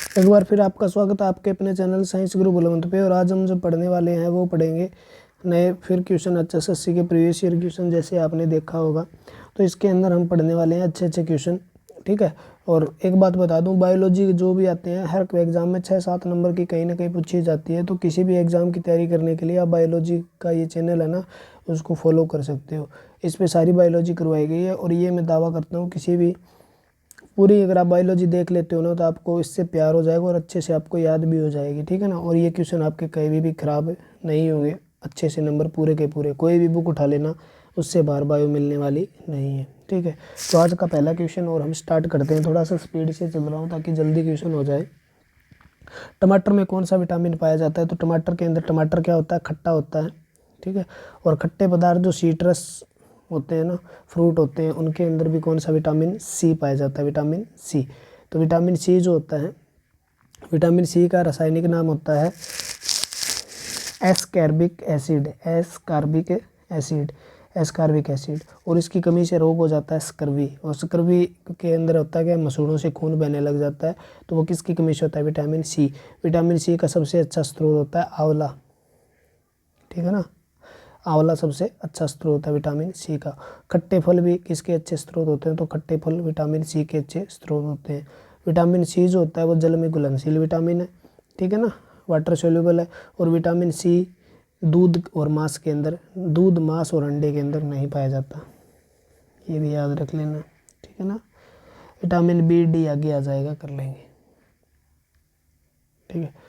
एक बार फिर आपका स्वागत है आपके अपने चैनल साइंस गुरु बुलंद पे। और आज हम जो पढ़ने वाले हैं वो पढ़ेंगे नए फिर क्वेश्चन HSSC के प्रीवियस ईयर क्वेश्चन, जैसे आपने देखा होगा। तो इसके अंदर हम पढ़ने वाले हैं अच्छे अच्छे क्वेश्चन, ठीक है। और एक बात बता दूं, बायोलॉजी जो भी आते हैं हर एग्ज़ाम में 6-7 नंबर की कहीं ना कहीं पूछी जाती है। तो किसी भी एग्ज़ाम की तैयारी करने के लिए आप बायोलॉजी का ये चैनल है ना, उसको फॉलो कर सकते हो। इस पर सारी बायोलॉजी करवाई गई है। और ये मैं दावा करता हूँ किसी भी पूरी अगर आप बायोलॉजी देख लेते हो ना, तो आपको इससे प्यार हो जाएगा और अच्छे से आपको याद भी हो जाएगी, ठीक है ना। और ये क्वेश्चन आपके कहीं भी ख़राब नहीं होंगे, अच्छे से नंबर पूरे के पूरे। कोई भी बुक उठा लेना, उससे बार बायो मिलने वाली नहीं है, ठीक है। तो आज का पहला क्वेश्चन और हम स्टार्ट करते हैं। थोड़ा सा स्पीड से चल रहा हूँ ताकि जल्दी क्वेश्चन हो जाए। टमाटर में कौन सा विटामिन पाया जाता है? तो टमाटर के अंदर, टमाटर क्या होता है? खट्टा होता है, ठीक है। और खट्टे पदार्थ जो सीट्रस होते हैं ना, फ्रूट होते हैं, उनके अंदर भी कौन सा? विटामिन सी पाया जाता है, विटामिन सी। तो विटामिन सी जो होता है, विटामिन सी का रासायनिक नाम होता है एस्कॉर्बिक एसिड, एस्कॉर्बिक एसिड। और इसकी कमी से रोग हो जाता है स्कर्वी। और स्कर्वी के अंदर होता है कि मसूड़ों से खून बहने लग जाता है। तो वो किसकी कमी से होता है? Vitamin C. विटामिन सी का सबसे अच्छा स्रोत होता है आंवला, ठीक है ना। आंवला सबसे अच्छा स्रोत है विटामिन सी का। खट्टे फल भी किसके अच्छे स्रोत होते हैं? तो खट्टे फल विटामिन सी के अच्छे स्रोत होते हैं। विटामिन सी जो होता है वो जल में घुलनशील विटामिन है, ठीक है ना, वाटर सोल्यूबल है। और विटामिन सी दूध और मांस के अंदर, दूध, मांस और अंडे के अंदर नहीं पाया जाता, ये भी याद रख लेना, ठीक है ना। विटामिन बी डी आगे आ जाएगा, कर लेंगे, ठीक है।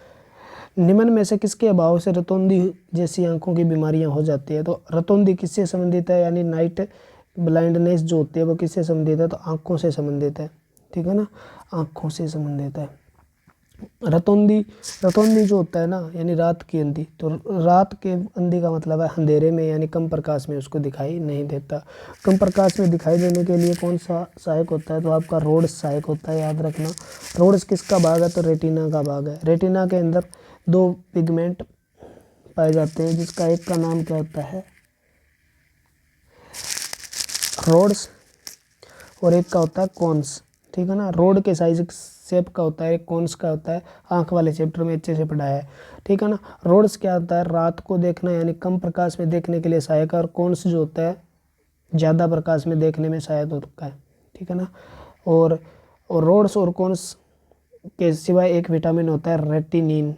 निम्न में से किसके अभाव से रतौंधी जैसी आंखों की बीमारियां हो जाती है? तो रतौंधी किससे संबंधित है? यानी नाइट ब्लाइंडनेस जो होती है वो किससे संबंधित है? तो आंखों से संबंधित है, ठीक है ना, आंखों से संबंधित है। रतौंधी, रतौंधी जो होता है ना, यानी रात की अंधी। तो रात के अंधी का मतलब है अंधेरे में, यानी कम प्रकाश में उसको दिखाई नहीं देता। कम प्रकाश में दिखाई देने के लिए कौन सा सहायक होता है? तो आपका रोड्स सहायक होता है, याद रखना। रोड्स किसका भाग है? तो रेटिना का भाग है। रेटिना के अंदर दो पिगमेंट पाए जाते हैं, जिसका एक का नाम क्या होता है? रोड्स, और एक का होता है कॉन्स, ठीक है ना। रोड के साइज शेप का होता है, एक कॉन्स का होता है। आंख वाले चैप्टर में अच्छे से पढ़ाया है, ठीक है ना। रोड्स क्या होता है? रात को देखना, यानी कम प्रकाश में देखने के लिए सहायक है। और कॉन्स जो होता है ज़्यादा प्रकाश में देखने में सहायक होता है, ठीक है ना। और रोड्स और कॉन्स के सिवाय एक विटामिन होता है रेटिनिन।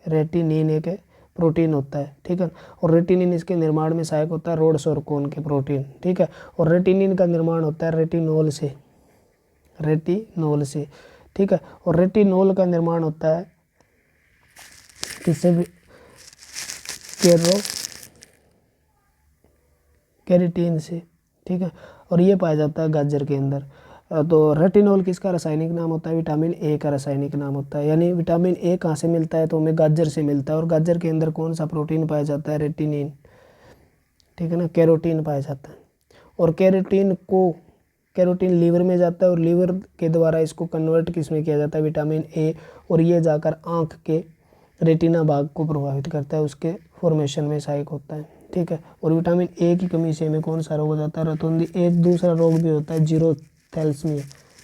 रेटिनिन एक प्रोटीन होता है, ठीक है। और रेटिनिन इसके निर्माण में सहायक होता है, रोड्स और कोन के प्रोटीन, ठीक है। और रेटिनिन का निर्माण होता है रेटिनोल से, रेटिनोल से, ठीक है। और रेटिनोल का निर्माण होता है किससे भी? कैरोटीन से, ठीक है। और ये पाया जाता है गाजर के अंदर। तो रेटिनॉल किसका रासायनिक नाम होता है? विटामिन ए का रासायनिक नाम होता है। यानी विटामिन ए कहाँ से मिलता है? तो हमें गाजर से मिलता है। और गाजर के अंदर कौन सा प्रोटीन पाया जाता है? रेटिनिन, ठीक है ना, कैरोटीन पाया जाता है। और कैरोटीन लीवर में जाता है, और लीवर के द्वारा इसको कन्वर्ट किस में किया जाता है? Vitamin A. और ये जाकर आँख के रेटिना भाग को प्रभावित करता है, उसके फॉर्मेशन में सहायक होता है, ठीक है। और विटामिन ए की कमी से हमें कौन सा रोग हो जाता है? रतौंधी। एक दूसरा रोग भी होता है जीरोथैलेमिया,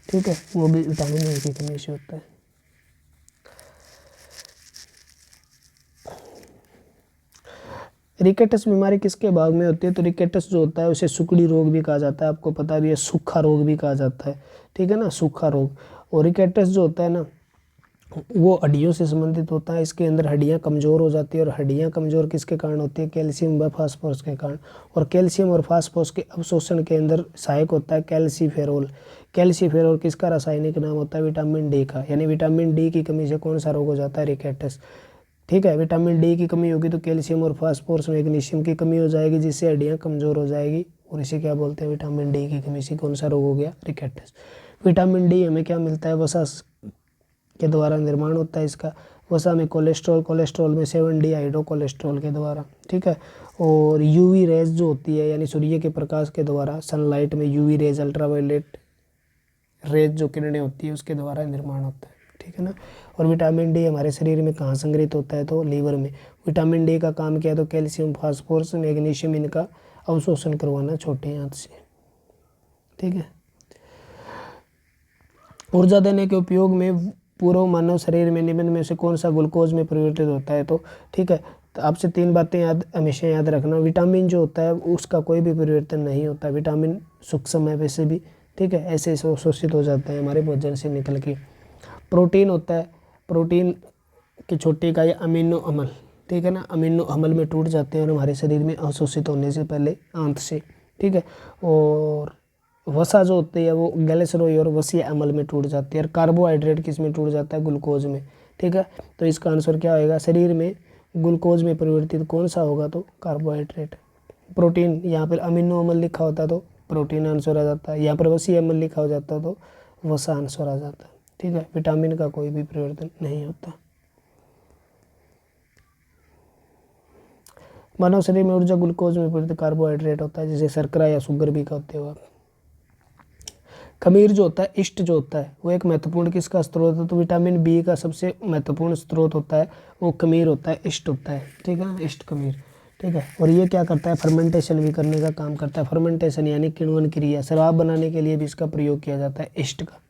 ठीक है, वो भी विटामिन ए की कमी से होता है। रिकेटस बीमारी किसके भाग में होती है? तो रिकेटस जो होता है उसे सुकड़ी रोग भी कहा जाता है, आपको पता भी है, सूखा रोग भी कहा जाता है, ठीक है ना, सूखा रोग। और रिकेटस जो होता है ना, वो हड्डियों से संबंधित होता है। इसके अंदर हड्डियां कमज़ोर हो जाती है। और हड्डियां कमज़ोर किसके कारण होती है? कैल्शियम व फास्फोरस के कारण। और कैल्शियम और फास्फोरस के अवशोषण के अंदर सहायक होता है कैल्सीफेरोल। कैल्सीफेरोल किसका रासायनिक नाम होता है? विटामिन डी का। यानी विटामिन डी की कमी से कौन सा रोग हो जाता है? रिकेटस, ठीक है। विटामिन डी की कमी होगी तो कैल्शियम और फास्फोरस, मैग्नीशियम की कमी हो जाएगी, जिससे हड्डियाँ कमज़ोर हो जाएगी। और इसे क्या बोलते हैं? विटामिन डी की कमी से कौन सा रोग हो गया? रिकेटस। विटामिन डी हमें क्या मिलता है? वसा के द्वारा निर्माण होता है इसका। वसा में कोलेस्ट्रॉल, कोलेस्ट्रॉल में 7 हाइड्रो कोलेस्ट्रॉल के द्वारा, ठीक है। और यूवी रेज जो होती है, यानी सूर्य के प्रकाश के द्वारा, सनलाइट में यूवी रेज, अल्ट्रावायलेट रेज जो किरणें होती है उसके द्वारा निर्माण होता है, ठीक है ना। और विटामिन डी हमारे शरीर में कहाँ संग्रहित होता है? तो लीवर में। विटामिन डी का काम क्या है? तो कैल्शियम, फास्फोरस, मैग्नीशियम इनका अवशोषण करवाना छोटे आंत से, ठीक है। ऊर्जा देने के उपयोग में पूर्व मानव शरीर में निम्न में से कौन सा ग्लूकोज में परिवर्तित होता है? तो ठीक है, तो आपसे 3 बातें हमेशा याद रखना। विटामिन जो होता है उसका कोई भी परिवर्तन नहीं होता, विटामिन सूक्ष्म है वैसे भी, ठीक है, ऐसे शोषित हो जाते हैं हमारे भोजन से निकल के। प्रोटीन होता है, प्रोटीन की छोटी इकाई अमीनो अम्ल, ठीक है ना, अमीनो अम्ल में टूट जाते हैं और हमारे शरीर में अवशोषित होने से पहले आंत से, ठीक है। और वसा जो होती है वो ग्लिसरॉल और वसीय अम्ल में टूट जाती है। और कार्बोहाइड्रेट किस में टूट जाता है? ग्लूकोज में, ठीक है। तो इसका आंसर क्या होएगा? शरीर में ग्लूकोज में परिवर्तित कौन सा होगा? तो कार्बोहाइड्रेट। प्रोटीन, यहाँ पर अमीनो अम्ल लिखा होता तो प्रोटीन आंसर आ जाता है, यहाँ पर वसीय अम्ल लिखा हो जाता तो वसा आंसर आ जाता है, ठीक है। विटामिन का कोई भी परिवर्तन नहीं होता। मानव शरीर में ऊर्जा ग्लूकोज में परिवर्तित कार्बोहाइड्रेट होता है, जैसे शर्करा या शुगर भी कहते हो आप। खमीर जो होता है, इष्ट जो होता है, वो एक महत्वपूर्ण किसका स्रोत है? तो विटामिन बी का सबसे महत्वपूर्ण स्रोत होता है वो खमीर होता है, इष्ट होता है, ठीक है ना, इष्ट खमीर, ठीक है। और ये क्या करता है? फर्मेंटेशन भी करने का काम करता है। फर्मेंटेशन यानी किण्वन क्रिया, शराब बनाने के लिए भी इसका प्रयोग किया जाता है इष्ट का,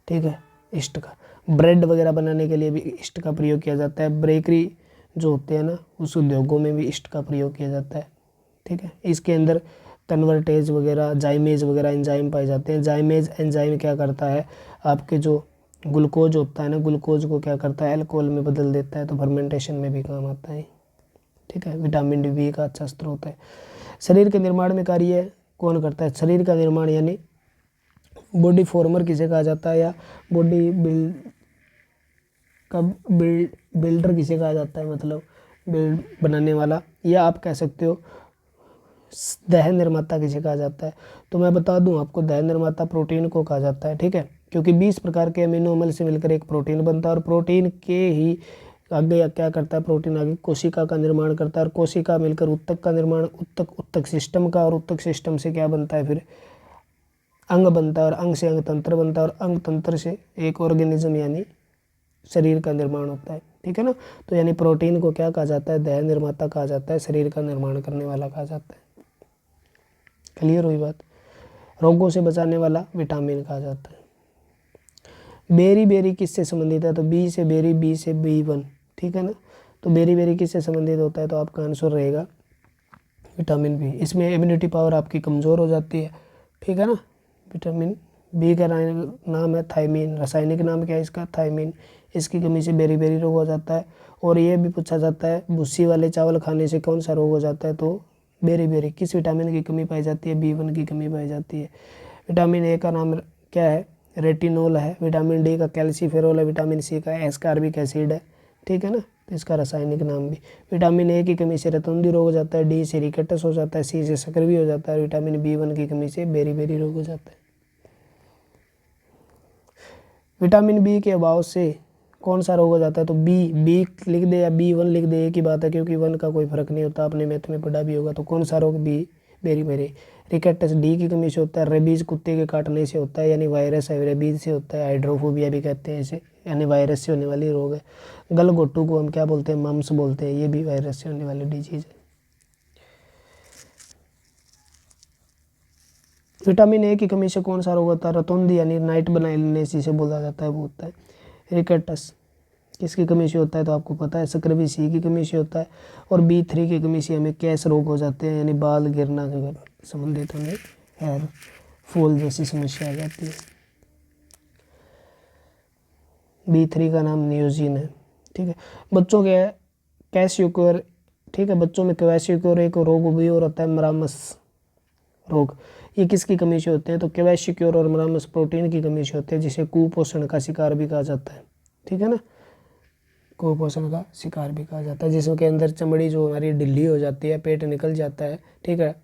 ठीक है, इष्ट का। ब्रेड वगैरह बनाने के लिए भी इष्ट का प्रयोग किया जाता है। बेकरी जो होते हैं ना, उस उद्योगों में भी इष्ट का प्रयोग किया जाता है, ठीक है। इसके अंदर कन्वर्टेज वगैरह, जाइमेज वगैरह एंजाइम पाए जाते हैं। जाइमेज एंजाइम क्या करता है? आपके जो ग्लूकोज होता है ना, ग्लूकोज को क्या करता है? अल्कोहल में बदल देता है, तो फर्मेंटेशन में भी काम आता है, ठीक है। विटामिन डी बी का अच्छा स्रोत है। शरीर के निर्माण में कार्य कौन करता है? शरीर का निर्माण यानी बॉडी फॉर्मर किसे कहा जाता है, या बॉडी बिल्डर किसे कहा जाता है, मतलब बिल्ड बनाने वाला, या आप कह सकते हो दहन निर्माता किसे कहा जाता है? तो मैं बता दूं आपको, दहन निर्माता प्रोटीन को कहा जाता है, ठीक है, क्योंकि 20 प्रकार के अमीनो अम्ल से मिलकर एक प्रोटीन बनता है और प्रोटीन के ही आगे क्या करता है? प्रोटीन आगे कोशिका का निर्माण करता है और कोशिका मिलकर उत्तक का निर्माण, उत्तक सिस्टम का, और उत्तक सिस्टम से क्या बनता है? फिर अंग बनता है और अंग से अंग तंत्र बनता है और अंग तंत्र से एक ऑर्गेनिज्म यानी शरीर का निर्माण होता है, ठीक है ना। तो यानी प्रोटीन को क्या कहा जाता है? दहन निर्माता कहा जाता है, शरीर का निर्माण करने वाला कहा जाता है। क्लियर हुई बात? रोगों से बचाने वाला विटामिन कहा जाता है। बेरी बेरी किससे संबंधित है? तो बी से बेरी, बी से B1, ठीक है ना। तो बेरी बेरी किससे संबंधित होता है? तो आपका आंसर रहेगा विटामिन बी। इसमें इम्यूनिटी पावर आपकी कमज़ोर हो जाती है, ठीक है ना। विटामिन बी का नाम है थायमीन, रासायनिक नाम क्या है इसका? थायमीन। इसकी कमी से बेरी बेरी रोग हो जाता है। और ये भी पूछा जाता है भूसी वाले चावल खाने से कौन सा रोग हो जाता है? तो बेरी बेरी। किस विटामिन की कमी पाई जाती है? B1 की कमी पाई जाती है। विटामिन ए का नाम क्या है? रेटिनोल है। विटामिन डी का कैल्सीफेरोल है। विटामिन सी का एस्कॉर्बिक एसिड है, ठीक है ना। तो इसका रासायनिक नाम भी। विटामिन ए की कमी से रतौंधी रोग हो जाता है, डी से रिकेटस हो जाता है, सी से सक्रिय हो जाता है, विटामिन B1 की कमी से बेरी बेरी रोग हो जाता है। विटामिन बी के अभाव से कौन सा रोग हो जाता है? तो बी लिख दे या B1 लिख दे, एक ही बात है, क्योंकि 1 का कोई फर्क नहीं होता, आपने मैथ में पढ़ा भी होगा। तो कौन सा रोग? Berry berry. रिकेटस डी की कमी से होता है। रेबीज कुत्ते के काटने से होता है, यानी वायरस है, रेबीज से होता है। हाइड्रोफोबिया भी कहते हैं इसे, यानी वायरस से होने वाली रोग है। गलघोटू को हम क्या बोलते हैं? मम्स बोलते हैं, ये भी वायरस से होने वाली डिजीज है। विटामिन ए की कमी से कौन सा रोग होता है? रतौंधी यानी नाइट ब्लाइंडनेस जिसे बोला जाता है वो होता है। रिकेटस किसकी कमी से होता है? तो आपको पता है सक्रिय सी की कमी से होता है। और B3 की कमी से हमें कैस रोग हो जाते हैं, यानी बाल गिरना अगर संबंधित हमें हेयर फॉल जैसी समस्या आ जाती है। B3 का नाम नियोजिन है, ठीक है। बच्चों के कैसियोक्योर, ठीक है, बच्चों में क्वैसियोक्योर एक रोग भी और होता है मरामस रोग। ये किसकी कमी से होते हैं? तो क्वैसियोक्योर और मरामस प्रोटीन की कमी से होते हैं, जिसे कुपोषण का शिकार भी कहा जाता है, ठीक है ना। कुपोषण का शिकार भी कहा जाता है, जिसके अंदर चमड़ी जो हमारी ढीली हो जाती है, पेट निकल जाता है, ठीक है,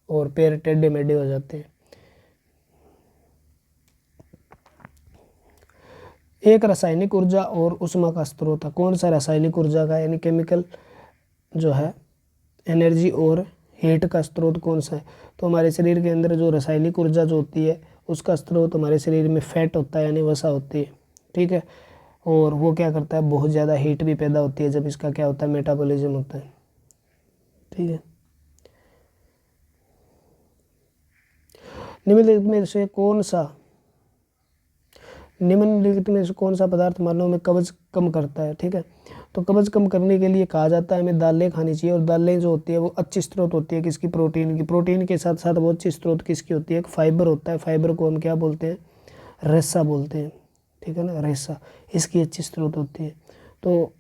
और पैर टेढ़े मेढ़े हो जाते हैं। एक रासायनिक ऊर्जा और उष्मा का स्रोत है। कौन सा रासायनिक ऊर्जा का, यानी केमिकल जो है एनर्जी और हीट का स्रोत कौन सा है? तो हमारे शरीर के अंदर जो रासायनिक ऊर्जा जो होती है उसका स्रोत हमारे शरीर में फैट होता है, यानी वसा होती है, ठीक है। और वो क्या करता है? बहुत ज़्यादा हीट भी पैदा होती है जब इसका क्या होता है? मेटाबॉलिज्म होता है, ठीक है। निम्नलिखित में से कौन सा निम्नलिखित में से कौन सा पदार्थ मानव में कब्ज कम करता है, ठीक है। तो कब्ज कम करने के लिए कहा जाता है हमें दालें खानी चाहिए, और दालें जो होती है वो अच्छी स्रोत होती है किसकी, प्रोटीन की। प्रोटीन के साथ साथ बहुत अच्छी स्रोत किसकी होती है, एक फाइबर होता है, फाइबर को हम क्या बोलते हैं, रेशा बोलते हैं, ठीक है ना, रेशा, इसकी अच्छी स्रोत होती है। तो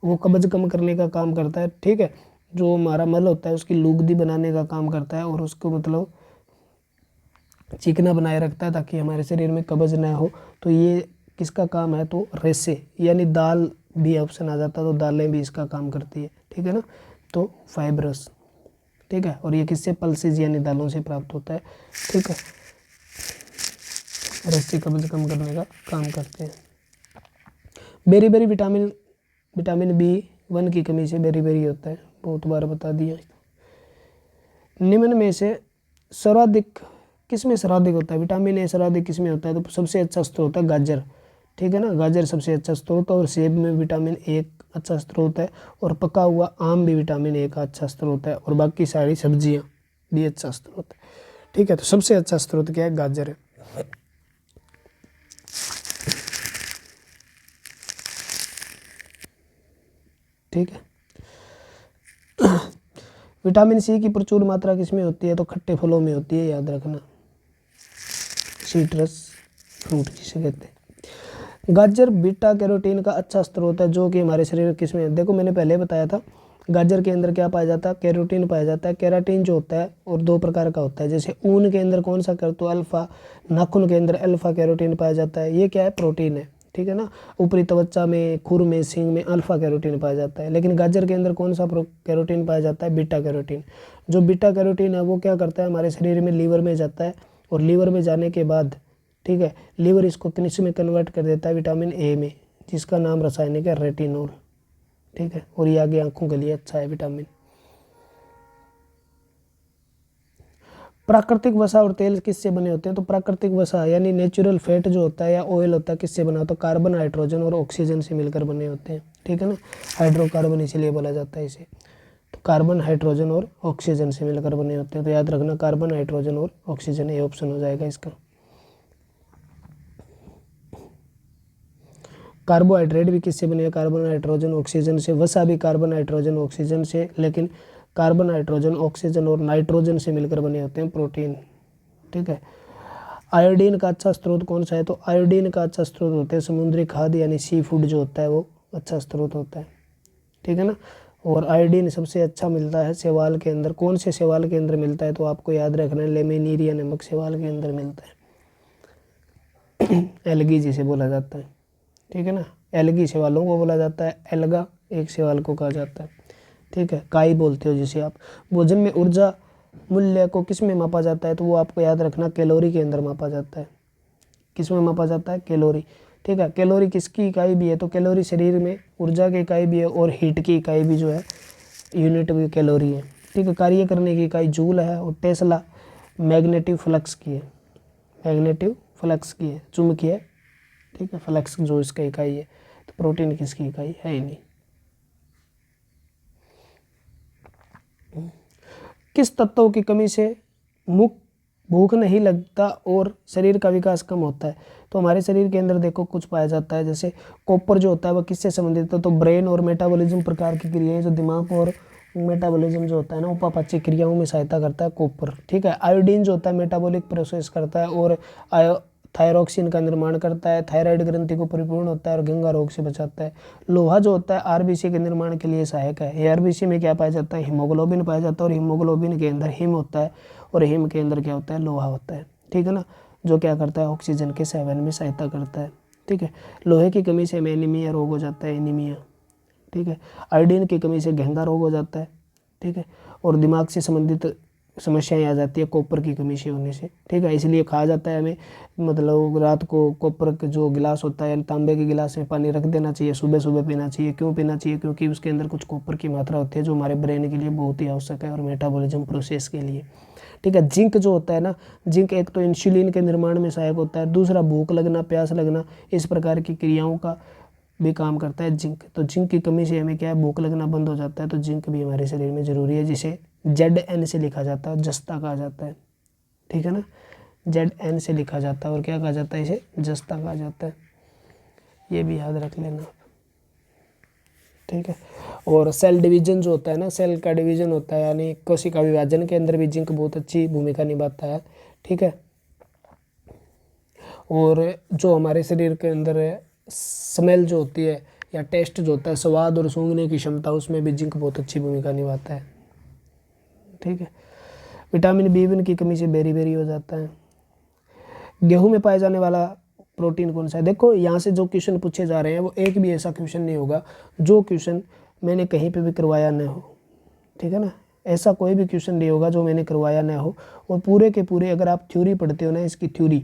वो कब्ज कम करने का काम करता है, ठीक है। जो हमारा मल होता है उसकी लुगदी बनाने का काम करता है, और उसको मतलब चिकना बनाए रखता है ताकि हमारे शरीर में कब्ज ना हो। तो ये किसका काम है, तो रेशे, यानी दाल भी ऑप्शन आ जाता है, तो दालें भी इसका काम करती है, ठीक है ना। तो फाइब्रस, ठीक है, और ये किससे, पल्सेज यानी दालों से प्राप्त होता है, ठीक है। रेशे कब्ज कम करने का काम करते हैं। बेरी बेरी विटामिन B1 की कमी से बेरी बेरी होता है, बहुत बार बता दिया। निम्न में से सर्वाधिक किस में सर्वाधिक होता है, विटामिन ए सर्वाधिक किस में होता है, तो सबसे अच्छा स्रोत होता है गाजर, ठीक है ना, गाजर सबसे अच्छा स्रोत है। और सेब में विटामिन ए एक अच्छा स्रोत है, और पका हुआ आम भी विटामिन ए का अच्छा स्रोत है, और बाकी सारी सब्जियां भी अच्छा स्रोत है, ठीक है। तो सबसे अच्छा स्रोत क्या है, गाजर है। ठीक है। विटामिन सी की प्रचुर मात्रा किसमें होती है, तो खट्टे फलों में होती है, याद रखना, सिट्रस फ्रूट जिसे कहते हैं। गाजर बीटा कैरोटीन का अच्छा स्रोत है, जो कि हमारे शरीर किसमें, देखो मैंने पहले बताया था, गाजर के अंदर क्या पाया जाता है, कैरोटीन पाया जाता है। कैराटीन जो होता है और दो प्रकार का होता है, जैसे ऊन के अंदर कौन सा कर, तो अल्फा, नाखून के अंदर अल्फा कैरोटीन पाया जाता है, ये क्या है, प्रोटीन है, ठीक है ना। ऊपरी त्वचा में, खुर में, सींग में अल्फा कैरोटीन पाया जाता है। लेकिन गाजर के अंदर कौन सा कैरोटीन पाया जाता है, बीटा कैरोटीन। जो बीटा कैरोटीन है वो क्या करता है, हमारे शरीर में लीवर में जाता है, और लीवर में जाने के बाद, ठीक है, लीवर इसको किस में कन्वर्ट कर देता है, विटामिन ए में, जिसका नाम रासायनिक है रेटिनोल, ठीक है। और ये आगे आंखों के लिए अच्छा है विटामिन। प्राकृतिक वसा और तेल किससे बने होते हैं, तो प्राकृतिक वसा यानी नेचुरल फैट जो होता है या ऑयल होता है किससे बना, तो कार्बन, हाइड्रोजन और ऑक्सीजन से मिलकर बने होते हैं, ठीक है ना। हाइड्रोकार्बन इसीलिए बोला जाता है इसे। तो कार्बन, हाइड्रोजन और ऑक्सीजन से मिलकर बने होते हैं, तो याद रखना कार्बन, हाइड्रोजन और ऑक्सीजन, ये ऑप्शन हो जाएगा इसका। कार्बोहाइड्रेट भी किससे बने हैं, कार्बन, हाइड्रोजन, ऑक्सीजन से। वसा भी कार्बन, हाइड्रोजन, ऑक्सीजन से, लेकिन कार्बन, हाइड्रोजन, ऑक्सीजन और नाइट्रोजन से मिलकर बने होते हैं प्रोटीन, ठीक है। आयोडीन का अच्छा स्रोत कौन सा है, तो आयोडीन का अच्छा स्रोत होते हैं समुद्री खाद्य यानी सी फूड जो होता है वो अच्छा स्रोत होता है, ठीक है ना। और आयोडीन सबसे अच्छा मिलता है शैवाल के अंदर, कौन से शैवाल के अंदर मिलता है, तो आपको याद रखना है लेमिनीरिया नमक शैवाल के अंदर मिलता है। एल्गी जिसे बोला जाता है, ठीक है ना। एल्गी शैवालों को बोला जाता है, एल्गा एक शैवाल को कहा जाता है, ठीक है। काई बोलते हो जिसे आप। भोजन में ऊर्जा मूल्य को किस में मापा जाता है, तो वो आपको याद रखना कैलोरी के अंदर मापा जाता है। किस में मापा जाता है, कैलोरी, ठीक है। कैलोरी किसकी इकाई भी है, तो कैलोरी शरीर में ऊर्जा की इकाई भी है, और हीट की इकाई भी जो है यूनिट भी कैलोरी है, ठीक है। कार्य करने की इकाई जूल है, और टेस्ला मैग्नेटिक फ्लक्स की है, मैग्नेटिक फ्लक्स की है, चुंबकीय, ठीक है, फ्लक्स जो इसका इकाई है। तो प्रोटीन किसकी इकाई है ही नहीं। किस तत्वों की कमी से भूख नहीं लगता और शरीर का विकास कम होता है, तो हमारे शरीर के अंदर देखो कुछ पाया जाता है, जैसे कॉपर जो होता है वह किससे संबंधित है, तो ब्रेन और मेटाबॉलिज्म प्रकार की क्रियाएं जो दिमाग और मेटाबॉलिज्म जो होता है ना उपापचय क्रियाओं में सहायता करता है कॉपर, ठीक है। आयोडीन जो होता है मेटाबॉलिक प्रोसेस करता है और थायरॉक्सिन का निर्माण करता है, थायराइड ग्रंथि को परिपूर्ण होता है और गंगा रोग से बचाता है। लोहा जो होता है आरबीसी के निर्माण के लिए सहायक है। ये आरबीसी में क्या पाया जाता है, हीमोग्लोबिन पाया जाता है, और हीमोग्लोबिन के अंदर हिम होता है, और हिम के अंदर क्या होता है, लोहा होता है, ठीक है ना, जो क्या करता है ऑक्सीजन के सेवन में सहायता करता है, ठीक है। लोहे की कमी से हमें एनीमिया रोग हो जाता है, एनीमिया, ठीक है। आयोडीन की कमी से घेंगा रोग हो जाता है, ठीक है। और दिमाग से संबंधित समस्याएं आ जाती है कॉपर की कमी से होने से, ठीक है। इसलिए कहा जाता है हमें मतलब रात को कॉपर का जो गिलास होता है तांबे के गिलास में पानी रख देना चाहिए, सुबह सुबह पीना चाहिए। क्यों पीना चाहिए, क्योंकि उसके अंदर कुछ कॉपर की मात्रा होती है जो हमारे ब्रेन के लिए बहुत ही आवश्यक है और मेटाबॉलिज्म प्रोसेस के लिए, ठीक है। जिंक जो होता है ना, जिंक एक तो इंसुलिन के निर्माण में सहायक होता है, दूसरा भूख लगना, प्यास लगना, इस प्रकार की क्रियाओं का भी काम करता है जिंक। तो जिंक की कमी से हमें क्या है, भूख लगना बंद हो जाता है। तो जिंक भी हमारे शरीर में जरूरी है, जिसे ZN से लिखा जाता है, जस्ता कहा जाता है, ठीक है ना। ZN से लिखा जाता है और क्या कहा जाता है, इसे जस्ता कहा जाता है। ये भी याद रख लेना, ठीक है। और सेल डिवीजन जो होता है ना, सेल का डिवीजन होता है यानी कोशिका विभाजन के अंदर भी जिंक बहुत अच्छी भूमिका निभाता है, ठीक है। और जो हमारे शरीर के अंदर स्मेल जो होती है या टेस्ट जो होता है, स्वाद और सूंघने की क्षमता, उसमें भी जिंक बहुत अच्छी भूमिका निभाता है, ठीक है। विटामिन B1 की कमी से बेरी हो जाता है। गेहूं में पाए जाने वाला प्रोटीन कौन सा है? देखो यहाँ से जो क्वेश्चन पूछे जा रहे हैं वो एक भी ऐसा क्वेश्चन नहीं होगा जो क्वेश्चन मैंने कहीं पे भी करवाया न हो, ठीक है ना। ऐसा कोई भी क्वेश्चन नहीं होगा जो मैंने करवाया ना हो। और पूरे के पूरे अगर आप थ्योरी पढ़ते हो ना, इसकी थ्योरी,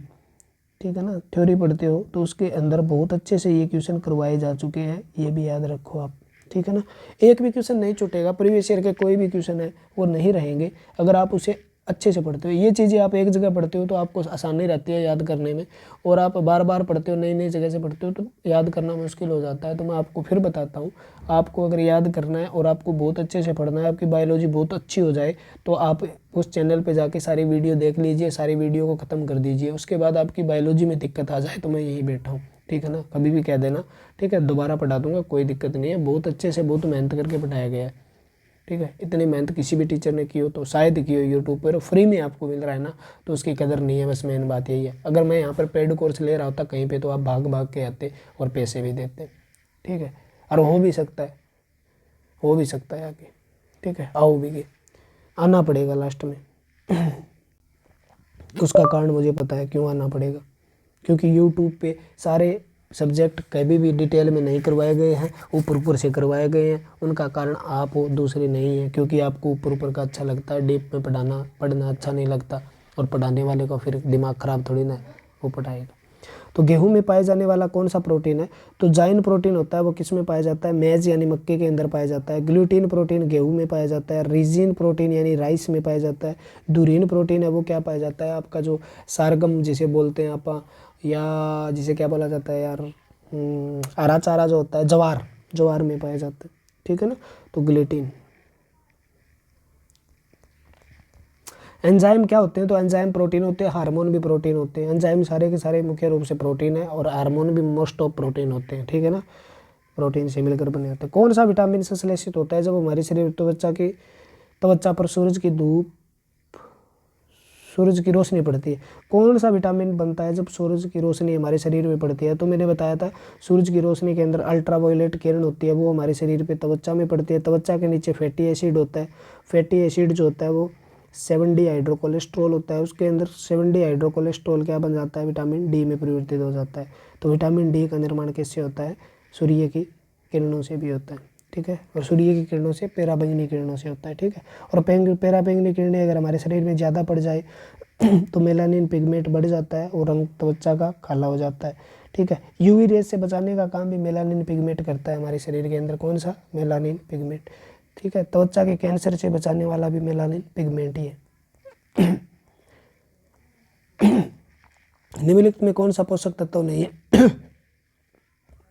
ठीक है ना, थ्योरी पढ़ते हो तो उसके अंदर बहुत अच्छे से ये क्वेश्चन करवाए जा चुके हैं, ये भी याद रखो आप, ठीक है ना। एक भी क्वेश्चन नहीं छूटेगा, प्रीवियस ईयर के कोई भी क्वेश्चन है वो नहीं रहेंगे अगर आप उसे अच्छे से पढ़ते हो। ये चीज़ें आप एक जगह पढ़ते हो तो आपको आसानी रहती है याद करने में, और आप बार बार पढ़ते हो, नई नई जगह से पढ़ते हो तो याद करना मुश्किल हो जाता है। तो मैं आपको फिर बताता हूँ, आपको अगर याद करना है और आपको बहुत अच्छे से पढ़ना है, आपकी बायोलॉजी बहुत अच्छी हो जाए, तो आप उस चैनल पे जाके सारी वीडियो देख लीजिए, सारी वीडियो को ख़त्म कर दीजिए। उसके बाद आपकी बायोलॉजी में दिक्कत आ जाए तो मैं यहीं बैठा हूँ, ठीक है ना, कभी भी कह देना, ठीक है, दोबारा पढ़ा दूंगा, कोई दिक्कत नहीं है। बहुत अच्छे से बहुत मेहनत करके पढ़ाया गया है, ठीक है। इतनी मेहनत किसी भी टीचर ने की हो तो शायद की हो यूट्यूब पर, फ्री में आपको मिल रहा है ना, तो उसकी कदर नहीं है, बस मेन बात यही है। अगर मैं यहाँ पर पेड कोर्स ले रहा होता कहीं पे तो आप भाग भाग के आते और पैसे भी देते, ठीक है। और हो भी सकता है, हो भी सकता है आगे, ठीक है, आओ भी आना पड़ेगा लास्ट में। उसका कारण मुझे पता है क्यों आना पड़ेगा, क्योंकि यूट्यूब पे सारे सब्जेक्ट कभी भी डिटेल में नहीं करवाए गए हैं, ऊपर ऊपर से करवाए गए हैं। उनका कारण आप हो, दूसरे नहीं है, क्योंकि आपको ऊपर ऊपर का अच्छा लगता है, डीप में पढ़ना अच्छा नहीं लगता, और पढ़ाने वाले का फिर दिमाग ख़राब थोड़ी ना है, वो पढ़ाएगा। तो गेहूं में पाया जाने वाला कौन सा प्रोटीन है? तो जाइन प्रोटीन होता है, वो किस में पाया जाता है? मेज यानी मक्के के अंदर पाया जाता है। ग्लूटीन प्रोटीन गेहूं में पाया जाता है। रिजिन प्रोटीन यानी राइस में पाया जाता है। दूरीन प्रोटीन है वो क्या पाया जाता है? आपका जो सारगम जिसे बोलते हैं आप, या जिसे क्या बोला जाता है यार, हरा चारा जो होता है, ज्वार में पाया जाता है, ठीक है ना। तो ग्लूटीन। एंजाइम क्या होते हैं? तो एंजाइम प्रोटीन होते हैं, हार्मोन भी प्रोटीन होते हैं। एंजाइम सारे के सारे मुख्य रूप से प्रोटीन है, और हार्मोन भी मोस्ट ऑफ प्रोटीन होते हैं, ठीक है ना, प्रोटीन से मिलकर बने होते हैं। कौन सा विटामिन संश्लेषित होता है जब हमारे शरीर त्वचा पर सूरज की रोशनी पड़ती है? कौन सा विटामिन बनता है जब सूरज की रोशनी हमारे शरीर में पड़ती है? तो मैंने बताया था, सूरज की रोशनी के अंदर अल्ट्रावायलेट किरण होती है, वो हमारे शरीर पे त्वचा में पड़ती है। त्वचा के नीचे फैटी एसिड होता है, फैटी एसिड जो होता है वो 7D हाइड्रोकोलेस्ट्रॉल होता है, उसके अंदर 7D हाइड्रोकोलेस्ट्रॉल क्या बन जाता है? विटामिन डी में परिवर्तित हो जाता है। तो विटामिन डी का निर्माण किससे होता है? सूर्य की किरणों से भी होता है, ठीक है। और सूर्य की किरणों से, पराबैंगनी किरणों से होता है, ठीक है। और पराबैंगनी किरणें अगर हमारे शरीर में ज़्यादा पड़ जाए तो मेलानिन पिगमेंट बढ़ जाता है और रंग त्वचा का काला हो जाता है, ठीक है। यूवी रेज से बचाने का काम भी मेलानिन पिगमेंट करता है हमारे शरीर के अंदर। कौन सा? मेलानिन पिगमेंट, ठीक है। त्वचा के कैंसर से बचाने वाला भी मेलानिन पिगमेंट ही है। निम्नलिखित में कौन सा पोषक तत्व नहीं है?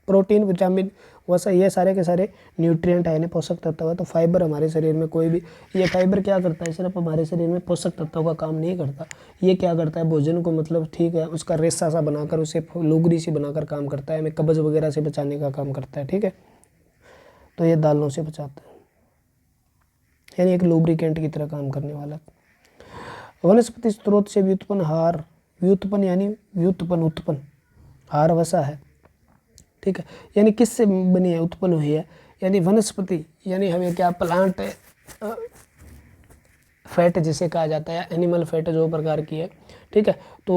प्रोटीन, विटामिन, वसा, ये सारे के सारे न्यूट्रिएंट है, यानी पोषक तत्व है। तो फाइबर हमारे शरीर में कोई भी, ये फाइबर क्या करता है? सिर्फ हमारे शरीर में पोषक तत्वों का काम नहीं करता, ये क्या करता है? भोजन को मतलब, ठीक है, उसका रेशा सा बनाकर, उसे लुगदी सी बनाकर काम करता है, हमें कब्ज वगैरह से बचाने का काम करता है, ठीक है। तो ये दालों से बचाता है, यानी एक लुब्रिकेंट की तरह काम करने वाला। वनस्पति स्रोत से उत्पन्न हार वसा है, ठीक है। यानी किससे बनी है? उत्पन्न हुई है, यानी वनस्पति, यानी हमें क्या, प्लांट फैट जिसे कहा जाता है, एनिमल फैट जो प्रकार की है, ठीक है। तो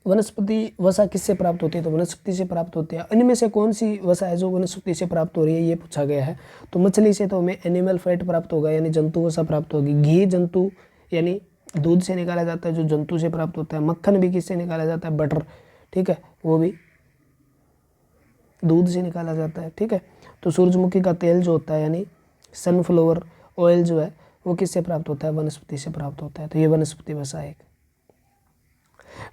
वनस्पति वसा किससे प्राप्त होती है? तो वनस्पति से प्राप्त होती है। इनमें से कौन सी वसा है जो वनस्पति से प्राप्त हो रही है, ये पूछा गया है। तो मछली से तो हमें एनिमल फैट प्राप्त होगा, यानी जंतु वसा प्राप्त होगी। घी जंतु यानी दूध से निकाला जाता है, जो जंतु से प्राप्त होता है। मक्खन भी किससे निकाला जाता है? बटर, ठीक है, वो भी दूध से निकाला जाता है, ठीक है। तो सूरजमुखी का तेल जो होता है, यानी सनफ्लावर ऑयल जो है, वो किससे प्राप्त होता है? वनस्पति से प्राप्त होता है। तो ये वनस्पति वसा है।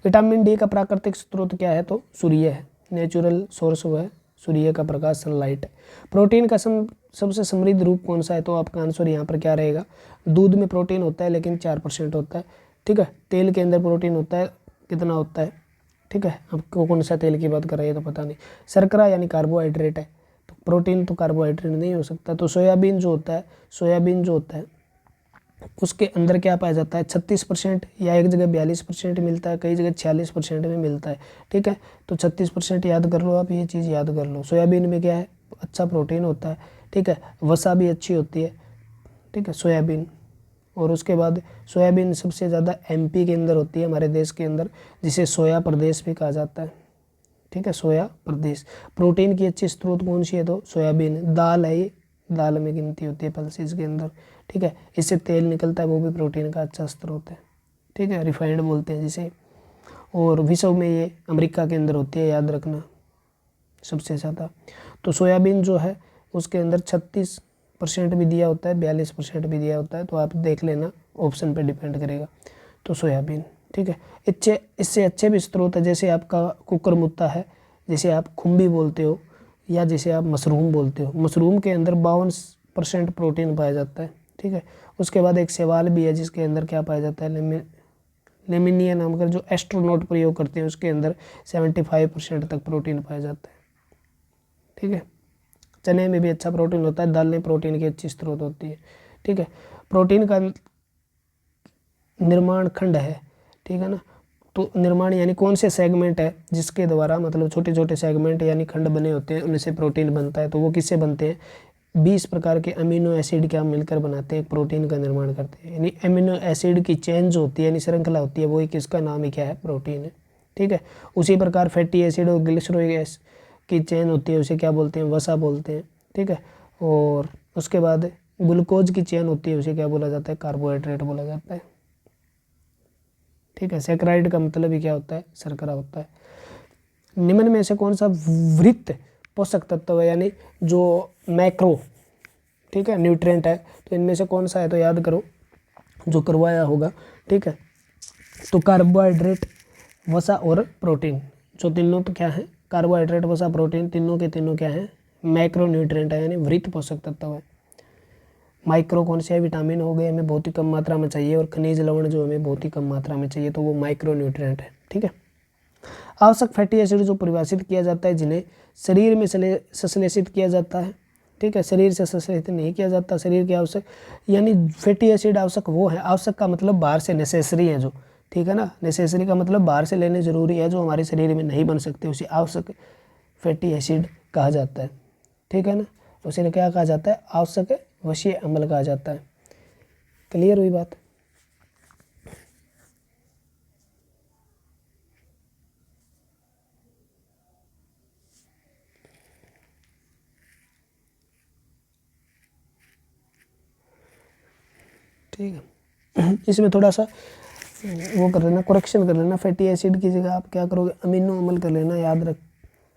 विटामिन डी का प्राकृतिक स्रोत क्या है? तो सूर्य है, नेचुरल सोर्स वो है सूर्य का प्रकाश, सनलाइट। प्रोटीन का सबसे समृद्ध रूप कौन सा है? तो आपका आंसर यहाँ पर क्या रहेगा? दूध में प्रोटीन होता है लेकिन 4% होता है, ठीक है। तेल के अंदर प्रोटीन होता है, कितना होता है? ठीक है, अब कौन सा तेल की बात कर रही है तो पता नहीं। शर्करा यानी कार्बोहाइड्रेट है, तो प्रोटीन तो कार्बोहाइड्रेट नहीं हो सकता। तो सोयाबीन जो होता है, सोयाबीन जो होता है उसके अंदर क्या पाया जाता है 36%, या एक जगह 42% मिलता है, कई जगह 46% में मिलता है। ठीक है, तो 36% याद कर लो आप, ये चीज़ याद कर लो। सोयाबीन में क्या है, अच्छा प्रोटीन होता है। ठीक है, वसा भी अच्छी होती है। ठीक है, सोयाबीन। और उसके बाद सोयाबीन सबसे ज़्यादा एमपी के अंदर होती है, हमारे देश के अंदर, जिसे सोया प्रदेश भी कहा जाता है। ठीक है, सोया प्रदेश। प्रोटीन की अच्छी स्रोत कौन सी है, तो सोयाबीन। दाल है, ये दाल में गिनती होती है पल्सेस के अंदर। ठीक है, इससे तेल निकलता है, वो भी प्रोटीन का अच्छा स्रोत है। ठीक है, रिफाइंड बोलते हैं जिसे। और विश्व में ये अमेरिका के अंदर होती है, याद रखना, सबसे ज़्यादा। तो सोयाबीन जो है उसके अंदर 36% भी दिया होता है, 42% भी दिया होता है, तो आप देख लेना, ऑप्शन पे डिपेंड करेगा। तो सोयाबीन। ठीक है, इससे अच्छे भी स्रोत है, जैसे आपका कुकरमुत्ता है, जैसे आप खुम्बी बोलते हो, या जैसे आप मशरूम बोलते हो। मशरूम के अंदर 52% प्रोटीन पाया जाता है। ठीक है, उसके बाद एक शैवाल भी है जिसके अंदर क्या पाया जाता है, लेमिनिया नाम का, जो एस्ट्रोनॉट प्रयोग करते हैं उसके अंदर 75% तक प्रोटीन पाया जाता है। ठीक है, चने में भी अच्छा प्रोटीन होता है, दाल में प्रोटीन की अच्छी स्रोत होती है। ठीक है, प्रोटीन का निर्माण खंड है। ठीक है ना, तो निर्माण यानी कौन से सेगमेंट है जिसके द्वारा, मतलब छोटे छोटे सेगमेंट यानी खंड बने होते हैं, उनसे प्रोटीन बनता है। तो वो किससे बनते हैं, 20 प्रकार के अमीनो एसिड क्या मिलकर बनाते हैं, प्रोटीन का निर्माण करते हैं। यानी अमीनो एसिड की चेन जो होती है, यानी श्रृंखला होती है, वो एक इसका नाम ही क्या है, प्रोटीन है। ठीक है, उसी प्रकार फैटी एसिड और ग्लिसरॉइक एसिड की चेन होती है, उसे क्या बोलते हैं, वसा बोलते हैं। ठीक है, और उसके बाद ग्लूकोज की चेन होती है, उसे क्या बोला जाता है, कार्बोहाइड्रेट बोला जाता है। ठीक है, सैकराइड का मतलब ही क्या होता है, शर्करा होता है। निम्न में से कौन सा वृत्त पोषक तत्व है, यानी जो मैक्रो, ठीक है, न्यूट्रिएंट है, तो इनमें से कौन सा है, तो याद करो, जो करवाया होगा। ठीक है, तो कार्बोहाइड्रेट, वसा और प्रोटीन, जो तीनों तो क्या है, कार्बोहाइड्रेट, वसा, प्रोटीन, तीनों के तीनों क्या है, मैक्रो न्यूट्रिएंट है, यानी वृत्त पोषक तत्व है। माइक्रो कौन से है, विटामिन हो गए, हमें बहुत ही कम मात्रा में चाहिए, और खनिज लवण जो हमें बहुत ही कम मात्रा में चाहिए, तो वो माइक्रो न्यूट्रिएंट है। ठीक है, आवश्यक फैटी एसिड जो परिभाषित किया जाता है, जिन्हें शरीर में संश्लेषित किया जाता है। ठीक है, शरीर से संश्लेषित नहीं किया जाता, शरीर के आवश्यक, यानी फैटी एसिड आवश्यक वो है, आवश्यक का मतलब बाहर से, नेसेसरी है जो, ठीक है ना, नेसेसरी का मतलब बाहर से लेने जरूरी है, जो हमारे शरीर में नहीं बन सकते, उसे आवश्यक फैटी एसिड कहा जाता है। ठीक है ना, उसे क्या कहा जाता है, आवश्यक वशीय अम्ल कहा जाता है। क्लियर हुई बात। ठीक है, इसमें थोड़ा सा वो कर लेना, करेक्शन कर लेना, फैटी एसिड की जगह आप क्या करोगे, अमीनो अम्ल कर लेना, याद रख,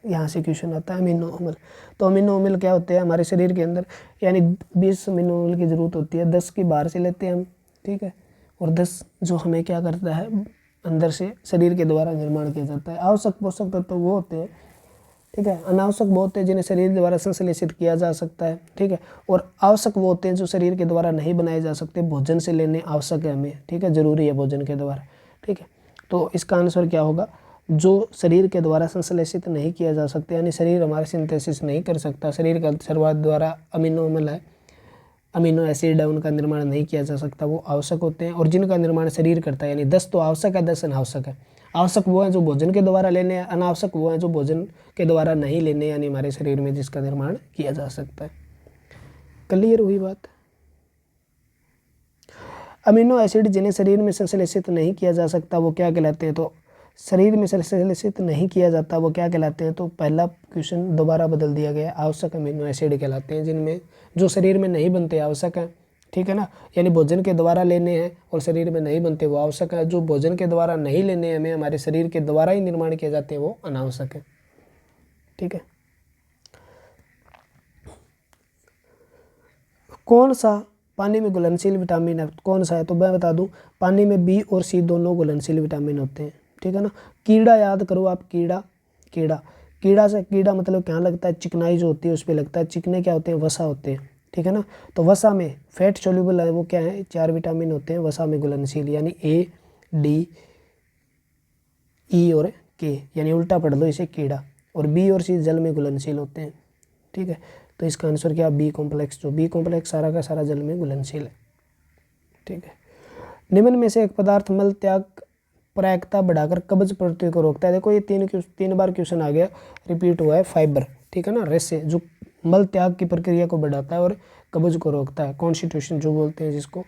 यहाँ से क्वेश्चन आता है अमीनो अम्ल। तो अमीनो अम्ल क्या होते हैं हमारे शरीर के अंदर, यानी 20 अमीनो अम्ल की ज़रूरत होती है, 10 की बाहर से लेते हैं हम। ठीक है, और 10 जो हमें क्या करता है, अंदर से शरीर के द्वारा निर्माण किया जाता है। आवश्यक पोषक तत्व तो वो होते हैं, ठीक है, अनावश्यक वो होते हैं जिन्हें शरीर द्वारा संश्लेषित किया जा सकता है। ठीक है, और आवश्यक वो होते हैं जो शरीर के द्वारा नहीं बनाए जा सकते, भोजन से लेने आवश्यक है हमें। ठीक है, जरूरी है भोजन के द्वारा। ठीक है, तो इसका आंसर क्या होगा, जो शरीर के द्वारा संश्लेषित नहीं किया जा सकता, यानी शरीर हमारे सिंथेसिस नहीं कर सकता, शरीर का शुरुआत द्वारा अमीनो अम्ल है, अमीनो एसिड है, उनका निर्माण नहीं किया जा सकता, वो आवश्यक होते हैं। और जिनका निर्माण शरीर करता है, यानी 10 तो आवश्यक है, 10 अनावश्यक है। आवश्यक वो है जो भोजन के द्वारा लेने हैं, अनावश्यक वो है जो भोजन के द्वारा नहीं लेने, यानी हमारे शरीर में जिसका निर्माण किया जा सकता है। क्लियर हुई बात। अमीनो एसिड जिन्हें शरीर में संश्लेषित नहीं किया जा सकता वो क्या कहलाते हैं, तो शरीर में संश्लेषित नहीं किया जाता वो क्या कहलाते हैं, तो पहला क्वेश्चन दोबारा बदल दिया गया, आवश्यक अमीनो एसिड कहलाते हैं, जिनमें जो शरीर में नहीं बनते आवश्यक है। ठीक है ना, यानी भोजन के द्वारा लेने हैं और शरीर में नहीं बनते वो आवश्यक है, जो भोजन के द्वारा नहीं लेने हैं, हमें हमारे शरीर के द्वारा ही निर्माण किए जाते हैं, वो अनावश्यक है। ठीक है, कौन सा पानी में घुलनशील विटामिन है, कौन सा है, तो मैं बता दूं, पानी में बी और सी दोनों घुलनशील विटामिन होते हैं। ठीक है ना, कीड़ा याद करो आप, कीड़ा, कीड़ा, कीड़ा से, कीड़ा मतलब क्या लगता है, चिकनाई जो होती है उस पर लगता है, चिकने क्या होते हैं, वसा होते हैं। ठीक है ना, तो वसा में फैट सोल्यूबल है, वो क्या है, 4 विटामिन होते हैं वसा में घुलनशील, यानी ए, डी, ई और के, यानी उल्टा पढ़ लो इसे कीड़ा, और बी और सी जल में घुलनशील होते हैं। ठीक है, तो इसका आंसर क्या, बी कॉम्प्लेक्स। जो बी कॉम्प्लेक्स सारा का सारा जल में घुलनशील है। ठीक है, निम्न में से एक पदार्थ मल त्याग प्रायिकता बढ़ाकर कब्ज प्रवृत्ति को रोकता है। देखो ये तीन बार क्वेश्चन आ गया, रिपीट हुआ है। फाइबर, ठीक है ना, रेसे जो मल त्याग की प्रक्रिया को बढ़ाता है और कब्ज को रोकता है। कॉन्स्टिट्यूशन जो बोलते हैं जिसको,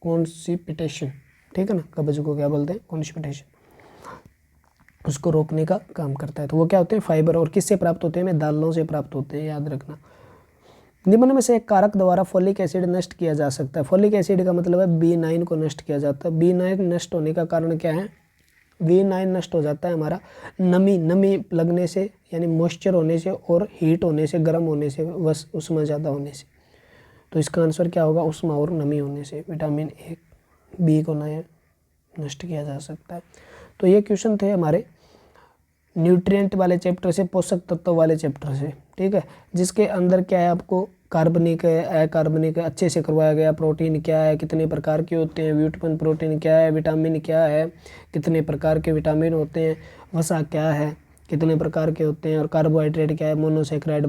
कॉन्स्टिपेशन, ठीक है ना, कब्ज को क्या बोलते हैं, कॉन्स्टिपेशन, उसको रोकने का काम करता है। तो वो क्या होते हैं, फाइबर। और किससे प्राप्त होते हैं, में दालों से प्राप्त होते हैं, याद रखना। निम्न में से एक कारक द्वारा फोलिक एसिड नष्ट किया जा सकता है। फोलिक एसिड का मतलब है B9 को नष्ट किया जाता है। B9 नष्ट होने का कारण क्या है, B9 नष्ट हो जाता है हमारा नमी लगने से, यानी मॉइस्चर होने से, और हीट होने से, गर्म होने से, बस उष्मा ज़्यादा होने से। तो इसका आंसर क्या होगा, उष्मा और नमी होने से विटामिन ए बी को नष्ट किया जा सकता है। तो ये क्वेश्चन थे हमारे न्यूट्रिएंट वाले चैप्टर से, पोषक तत्व वाले चैप्टर से। ठीक है, जिसके अंदर क्या है, आपको कार्बनिक है, अकार्बनिक है, अच्छे से करवाया गया। प्रोटीन क्या है, कितने प्रकार के होते हैं, व्युत्पन्न प्रोटीन क्या है, विटामिन क्या है, कितने प्रकार के विटामिन होते हैं, वसा क्या है, कितने प्रकार के होते हैं, और कार्बोहाइड्रेट क्या है, मोनोसेक्राइड,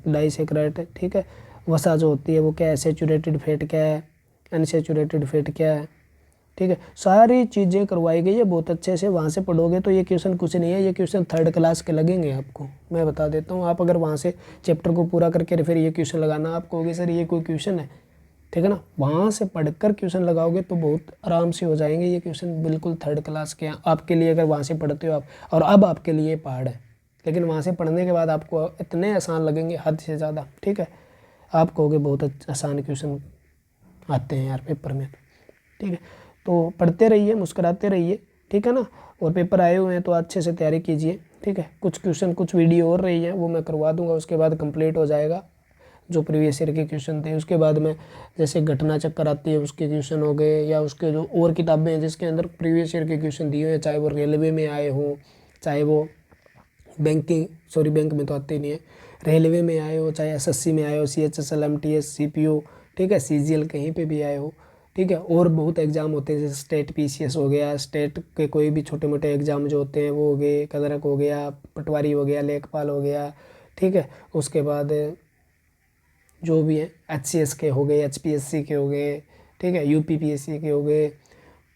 डाइसेक्राइड। ठीक है, वसा जो होती है वो क्या है, सैचुरेटेड फैट क्या है, अनसैचुरेटेड फैट क्या है। ठीक है, सारी चीज़ें करवाई गई है बहुत अच्छे से। वहाँ से पढ़ोगे तो ये क्वेश्चन कुछ नहीं है, ये क्वेश्चन 3rd क्लास के लगेंगे आपको, मैं बता देता हूँ। आप अगर वहाँ से चैप्टर को पूरा करके फिर ये क्वेश्चन लगाना, आप कहोगे सर ये कोई क्वेश्चन है, ठीक है ना। वहाँ से पढ़कर क्वेश्चन लगाओगे तो बहुत आराम से हो जाएंगे ये क्वेश्चन, बिल्कुल 3rd क्लास के आपके लिए, अगर वहाँ से पढ़ते हो आप। और अब आपके लिए पहाड़ है, लेकिन वहाँ से पढ़ने के बाद आपको इतने आसान लगेंगे, हद से ज़्यादा। ठीक है, आप कहोगे बहुत आसान क्वेश्चन आते हैं यार पेपर में। ठीक है, तो पढ़ते रहिए, मुस्कुराते रहिए, ठीक है ना। और पेपर आए हुए हैं तो अच्छे से तैयारी कीजिए। ठीक है, कुछ क्वेश्चन, कुछ वीडियो और रही है वो मैं करवा दूंगा, उसके बाद कंप्लीट हो जाएगा जो प्रीवियस ईयर के क्वेश्चन थे। उसके बाद में जैसे घटना चक्कर आती है उसके क्वेश्चन हो गए, या उसके जो और किताबें हैं जिसके अंदर प्रीवियस ईयर के क्वेश्चन दिए हुए हैं, चाहे वो रेलवे में आए हों, चाहे वो बैंक में तो आते ही नहीं है, रेलवे में आए हो, चाहे SSC में आए हो, CHSL, MTS, CPO, ठीक है, CGL कहीं पे भी आए हो। ठीक है, और बहुत एग्ज़ाम होते हैं जैसे स्टेट PCS हो गया, स्टेट के कोई भी छोटे मोटे एग्ज़ाम जो होते हैं वो हो गए, कदरक हो गया, पटवारी हो गया, लेखपाल हो गया। ठीक है, उसके बाद जो भी है HCS के हो गए, HPSC के हो गए, ठीक है, UPPSC के हो गए,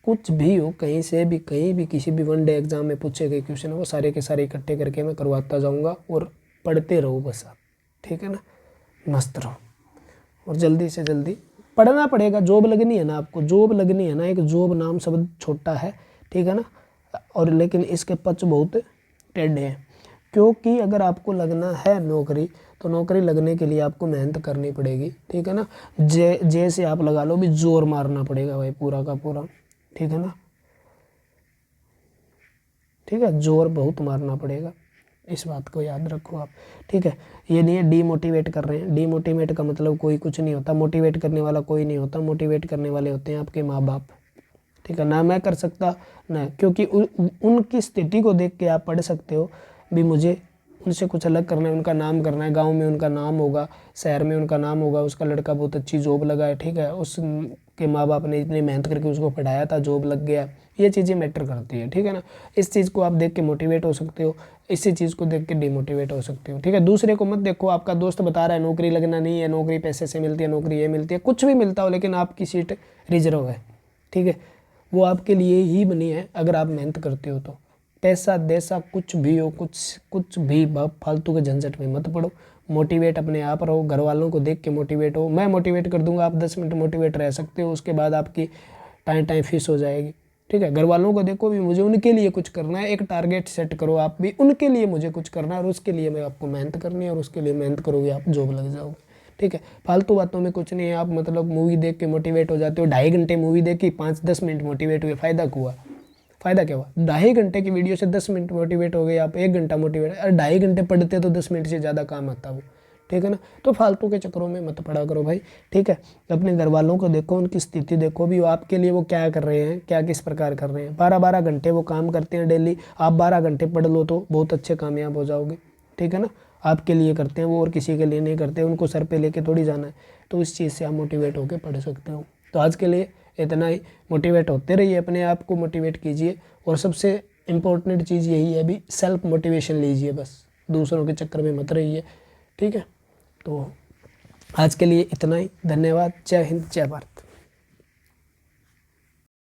कुछ भी हो, कहीं से भी, कहीं भी किसी भी वनडे एग्ज़ाम में पूछे गए क्वेश्चन है वो सारे के सारे इकट्ठे करके मैं करवाता जाऊँगा। और पढ़ते रहो बस आप, ठीक है ना, मस्त रहो और जल्दी से जल्दी पढ़ना पड़ेगा। जॉब लगनी है ना आपको, जॉब लगनी है ना, एक जॉब नाम शब्द छोटा है, ठीक है ना, और लेकिन इसके पक्ष बहुत टेढ़े हैं। क्योंकि अगर आपको लगना है नौकरी, तो नौकरी लगने के लिए आपको मेहनत करनी पड़ेगी। ठीक है ना, जैसे आप लगा लो भी, जोर मारना पड़ेगा भाई पूरा का पूरा। ठीक है ना, ठीक है, जोर बहुत मारना पड़ेगा, इस बात को याद रखो आप। ठीक है, ये नहीं है डीमोटिवेट कर रहे हैं, डीमोटिवेट का मतलब कोई कुछ नहीं होता, मोटिवेट करने वाला कोई नहीं होता, मोटिवेट करने वाले होते हैं आपके माँ बाप। ठीक है ना, मैं कर सकता ना, क्योंकि उनकी स्थिति को देख के आप पढ़ सकते हो भी मुझे उनसे कुछ अलग करना है, उनका नाम करना है, गांव में उनका नाम होगा, शहर में उनका नाम होगा, उसका लड़का बहुत अच्छी जॉब लगा है। ठीक है, उसके माँ बाप ने इतनी मेहनत करके उसको पढ़ाया था, जॉब लग गया, ये चीज़ें मैटर करती है। ठीक है ना, इस चीज़ को आप देख के मोटिवेट हो सकते हो, इसी चीज़ को देख के डिमोटिवेट हो सकते हो। ठीक है, दूसरे को मत देखो, आपका दोस्त बता रहा है नौकरी लगना नहीं है, नौकरी पैसे से मिलती है, नौकरी ये मिलती है, कुछ भी मिलता हो, लेकिन आपकी सीट रिजर्व है। ठीक है, वो आपके लिए ही बनी है अगर आप मेहनत करते हो तो। पैसा देसा कुछ भी हो, कुछ भी फालतू के झंझट में मत पड़ो, मोटिवेट अपने आप रहो, घर वालों को देख के मोटिवेट हो। मैं मोटिवेट कर दूंगा, आप 10 मिनट मोटिवेट रह सकते हो, उसके बाद आपकी टाइम फिश हो जाएगी। ठीक है, घर वालों को देखो भी, मुझे उनके लिए कुछ करना है, एक टारगेट सेट करो आप भी, उनके लिए मुझे कुछ करना है और उसके लिए मैं आपको मेहनत करनी है, और उसके लिए मेहनत करोगे आप जॉब लग जाओगे। ठीक है, फालतू बातों में कुछ नहीं है। आप मतलब मूवी देख के मोटिवेट हो जाते हो, 2.5 घंटे मूवी देखी, 5-10 मिनट मोटिवेट हुए, फ़ायदा हुआ? फ़ायदा क्या हुआ? 2.5 घंटे की वीडियो से 10 मिनट मोटिवेट हो गए आप, 1 घंटा मोटिवेट, और 2.5 घंटे पढ़ते तो 10 मिनट से ज़्यादा काम आता वो। ठीक है ना, तो फालतू के चक्करों में मत पड़ा करो भाई। ठीक है, अपने घर वालों को देखो, उनकी स्थिति देखो भी, वो आपके लिए वो क्या कर रहे हैं, क्या किस प्रकार कर रहे हैं। 12-12 घंटे वो काम करते हैं डेली, आप 12 घंटे पढ़ लो तो बहुत अच्छे कामयाब हो जाओगे। ठीक है ना, आपके लिए करते हैं वो, और किसी के लिए नहीं करते, उनको सर पे लेके थोड़ी जाना है। तो इस चीज़ से आप मोटिवेट होकर पढ़ सकते हो। तो आज के लिए इतना ही, मोटिवेट होते रहिए, अपने आप को मोटिवेट कीजिए, और सबसे इम्पोर्टेंट चीज़ यही है, अभी सेल्फ मोटिवेशन लीजिए, बस दूसरों के चक्कर में मत रहिए, ठीक है। तो आज के लिए इतना ही, धन्यवाद, जय हिंद, जय भारत।